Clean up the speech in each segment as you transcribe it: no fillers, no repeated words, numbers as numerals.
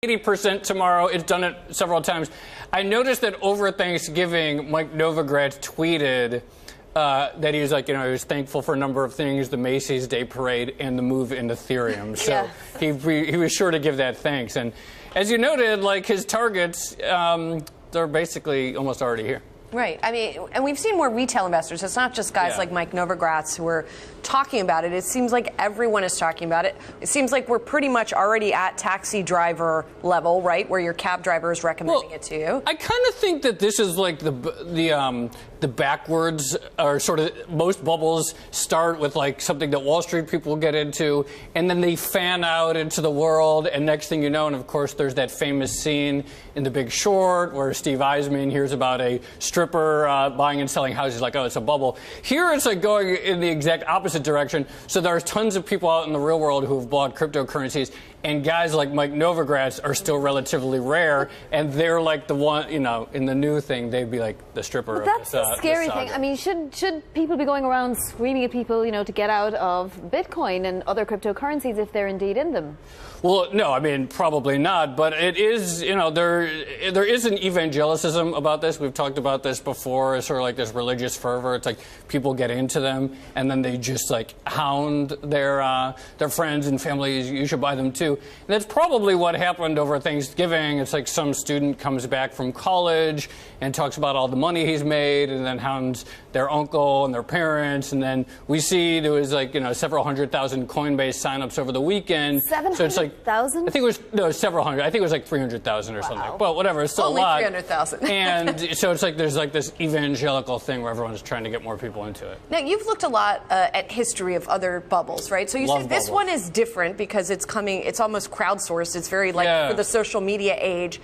80% tomorrow. It's done it several times. I noticed that over Thanksgiving, Mike Novogratz tweeted that he was like, he was thankful for a number of things, the Macy's Day Parade and the move into Ethereum. So he was sure to give that thanks. And as you noted, like his targets, they're basically almost already here. Right. I mean, and we've seen more retail investors. It's not just guys like Mike Novogratz who are talking about it. It seems like everyone is talking about it. It seems like we're pretty much already at taxi driver level, right, where your cab driver is recommending it to you. I kind of think that this is like the backwards, or sort of most bubbles start with like something that Wall Street people get into, and then they fan out into the world, and next thing you know, and of course there's that famous scene in The Big Short where Steve Eisman hears about a stripper buying and selling houses, like, oh, it's a bubble. Here it's like going in the exact opposite direction. So there's tons of people out in the real world who have bought cryptocurrencies, and guys like Mike Novogratz are still relatively rare, and they're like the one, in the new thing, they'd be like the stripper. But that's the scary thing. I mean, should people be going around screaming at people, to get out of Bitcoin and other cryptocurrencies if they're indeed in them? Well, no, I mean, probably not. But it is, there is an evangelicism about this. We've talked about this before. It's sort of like this religious fervor. It's like people get into them, and then they just like hound their friends and families. You should buy them too. And that's probably what happened over Thanksgiving. It's like some student comes back from college and talks about all the money he's made, and then hounds their uncle and their parents. And then we see there was like several 100,000 Coinbase signups over the weekend. 700,000? I think it was several hundred. I think it was like 300,000 or something. Well, whatever. It's still only a lot. 300,000. And so it's like there's like this evangelical thing where everyone's trying to get more people into it. Now, you've looked a lot at history of other bubbles, right? So you say this one is different because it's almost crowdsourced. It's very for the social media age.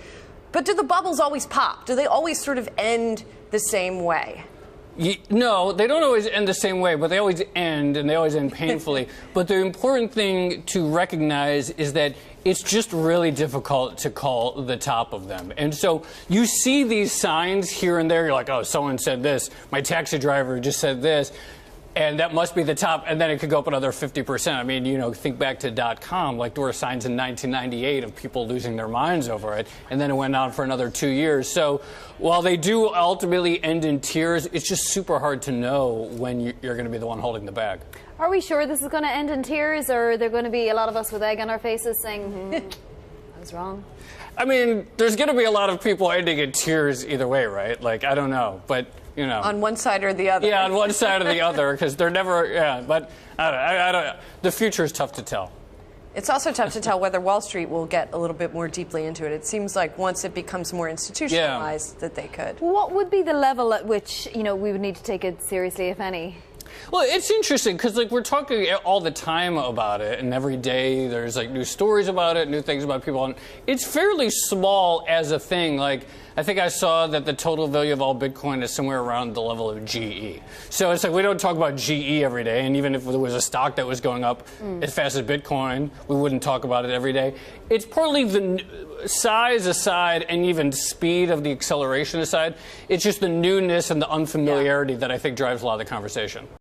But do the bubbles always pop? Do they always sort of end the same way? No, they don't always end the same way, but they always end, and they always end painfully. But the important thing to recognize is that it's just really difficult to call the top of them. And so you see these signs here and there. You're like, oh, someone said this. My taxi driver just said this. And that must be the top, and then it could go up another 50%. I mean, think back to .com, like there were signs in 1998 of people losing their minds over it, and then it went on for another 2 years. So while they do ultimately end in tears, it's just super hard to know when you're going to be the one holding the bag. Are we sure this is going to end in tears, or are there going to be a lot of us with egg on our faces saying, I was wrong? I mean, there's going to be a lot of people ending in tears either way, right? Like, I don't know, but... On one side or the other. Yeah, on one side or the other, because they're never, but I don't, the future is tough to tell. It's also tough to tell whether Wall Street will get a little bit more deeply into it. It seems like once it becomes more institutionalized that they could. What would be the level at which, we would need to take it seriously, if any? Well, it's interesting because we're talking all the time about it, and every day there's new stories about it, new things about people, and it's fairly small as a thing. I think I saw that the total value of all Bitcoin is somewhere around the level of GE. So it's we don't talk about GE every day, and even if there was a stock that was going up as fast as Bitcoin, we wouldn't talk about it every day. It's partly the size aside, and even speed of the acceleration aside, it's just the newness and the unfamiliarity that I think drives a lot of the conversation.